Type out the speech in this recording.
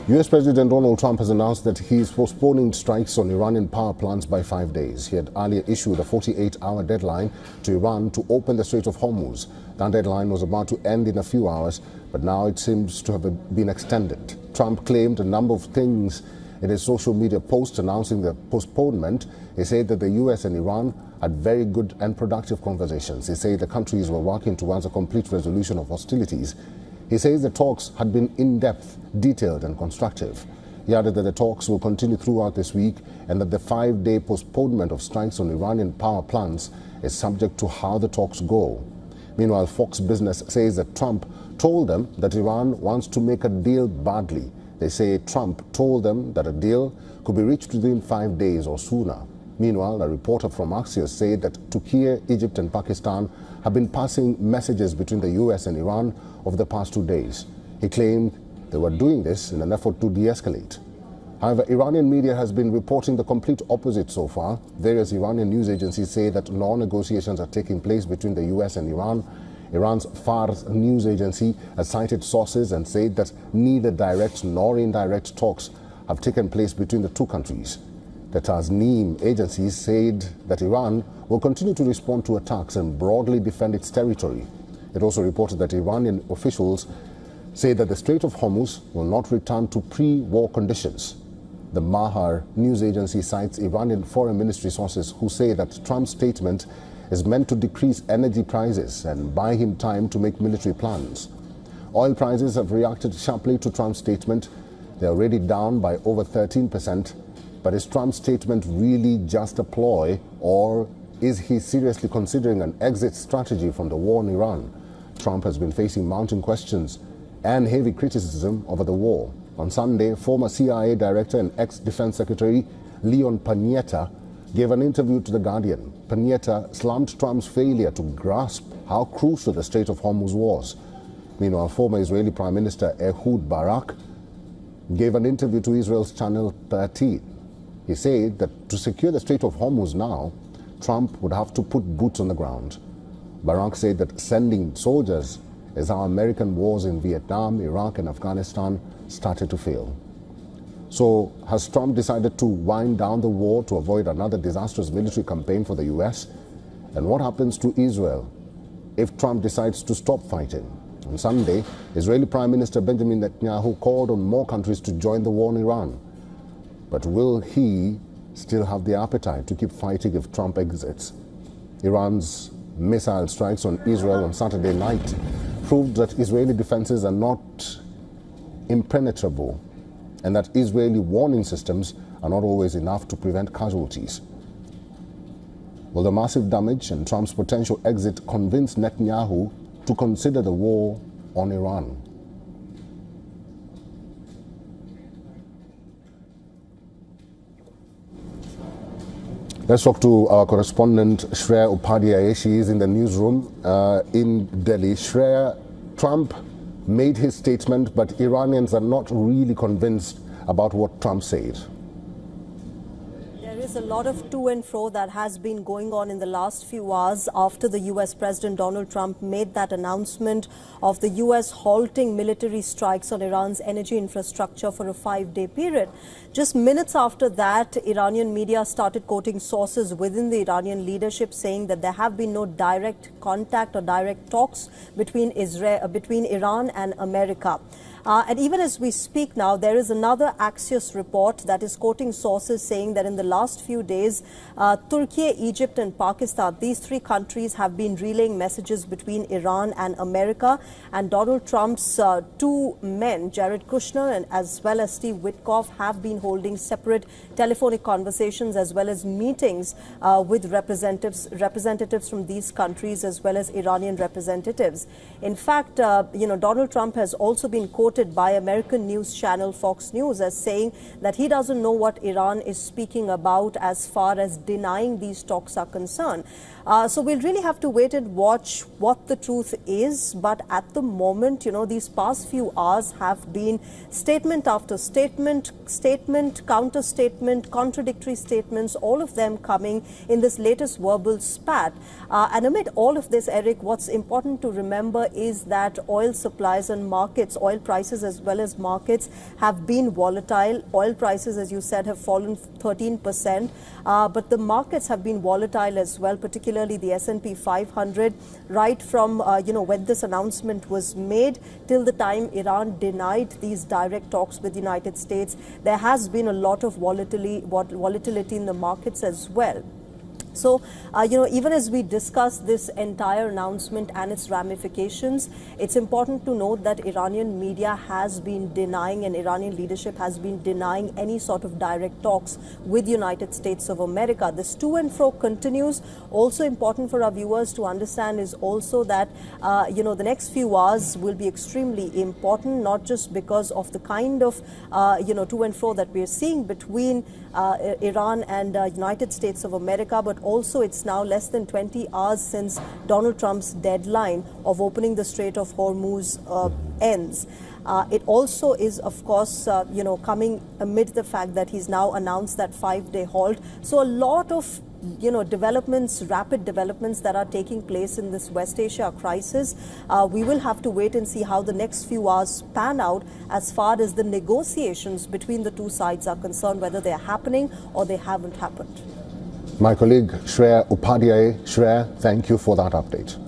US President Donald Trump has announced that he is postponing strikes on Iranian power plants by 5 days. He had earlier issued a 48-hour deadline to Iran to open the Strait of Hormuz. That deadline was about to end in a few hours, but now it seems to have been extended. Trump claimed a number of things in his social media post announcing the postponement. He said that the US and Iran had very good and productive conversations. He said the countries were working towards a complete resolution of hostilities. He says the talks had been in-depth, detailed and constructive. He added that the talks will continue throughout this week and that the 5-day postponement of strikes on Iranian power plants is subject to how the talks go. Meanwhile, Fox Business says that Trump told them that Iran wants to make a deal badly. They say Trump told them that a deal could be reached within 5 days or sooner. Meanwhile, a reporter from Axios said that Turkey, Egypt and Pakistan have been passing messages between the US and Iran over the past 2 days. He claimed they were doing this in an effort to de-escalate. However, Iranian media has been reporting the complete opposite so far. Various Iranian news agencies say that no negotiations are taking place between the US and Iran. Iran's Fars news agency has cited sources and said that neither direct nor indirect talks have taken place between the two countries. The Tasnim agency said that Iran will continue to respond to attacks and broadly defend its territory. It also reported that Iranian officials say that the Strait of Hormuz will not return to pre-war conditions. The Mahar news agency cites Iranian foreign ministry sources who say that Trump's statement is meant to decrease energy prices and buy him time to make military plans. Oil prices have reacted sharply to Trump's statement. They are already down by over 13%. But is Trump's statement really just a ploy, or is he seriously considering an exit strategy from the war in Iran? Trump has been facing mounting questions and heavy criticism over the war. On Sunday, former CIA director and ex-defense secretary Leon Panetta gave an interview to The Guardian. Panetta slammed Trump's failure to grasp how crucial the Strait of Hormuz was. Meanwhile, former Israeli Prime Minister Ehud Barak gave an interview to Israel's Channel 13. He said that to secure the Strait of Hormuz now, Trump would have to put boots on the ground. Barak said that sending soldiers is how American wars in Vietnam, Iraq and Afghanistan started to fail. So has Trump decided to wind down the war to avoid another disastrous military campaign for the US? And what happens to Israel if Trump decides to stop fighting? On Sunday, Israeli Prime Minister Benjamin Netanyahu called on more countries to join the war in Iran. But will he still have the appetite to keep fighting if Trump exits? Iran's missile strikes on Israel on Saturday night proved that Israeli defenses are not impenetrable and that Israeli warning systems are not always enough to prevent casualties. Will the massive damage and Trump's potential exit convince Netanyahu to consider the war on Iran? Let's talk to our correspondent Shreya Upadhyay. She is in the newsroom in Delhi. Shreya, Trump made his statement, but Iranians are not really convinced about what Trump said. There is a lot of to and fro that has been going on in the last few hours after the US President Donald Trump made that announcement of the US halting military strikes on Iran's energy infrastructure for a 5-day period. Just minutes after that, Iranian media started quoting sources within the Iranian leadership saying that there have been no direct contact or direct talks between Iran and America. And even as we speak now, there is another Axios report that is quoting sources saying that in the last few days, Turkey, Egypt and Pakistan, these three countries have been relaying messages between Iran and America. And Donald Trump's two men, Jared Kushner and as well as Steve Witkoff, have been holding separate telephonic conversations as well as meetings with representatives from these countries as well as Iranian representatives. In fact, Donald Trump has also been quoted by American news channel Fox News as saying that he doesn't know what Iran is speaking about as far as denying these talks are concerned. So we'll really have to wait and watch what the truth is. But at the moment, these past few hours have been statement after statement, counter statement, contradictory statements, all of them coming in this latest verbal spat. And amid all of this, Eric, what's important to remember is that oil supplies and markets, oil prices prices as well as markets have been volatile. Oil prices, as you said, have fallen 13%, but the markets have been volatile as well, particularly the S&P 500, right from, when this announcement was made till the time Iran denied these direct talks with the United States. There has been a lot of volatility in the markets as well. So, even as we discuss this entire announcement and its ramifications, it's important to note that Iranian media has been denying, and Iranian leadership has been denying any sort of direct talks with the United States of America. This to and fro continues. Also important for our viewers to understand is also that, the next few hours will be extremely important, not just because of the kind of, to and fro that we're seeing between Iran and United States of America, but also it's now less than 20 hours since Donald Trump's deadline of opening the Strait of Hormuz ends. It also is, of course, coming amid the fact that he's now announced that 5-day halt. So a lot of developments, rapid developments that are taking place in this West Asia crisis. We will have to wait and see how the next few hours pan out as far as the negotiations between the two sides are concerned, whether they're happening or they haven't happened. My colleague Shreya Upadhyay. Shreya, thank you for that update.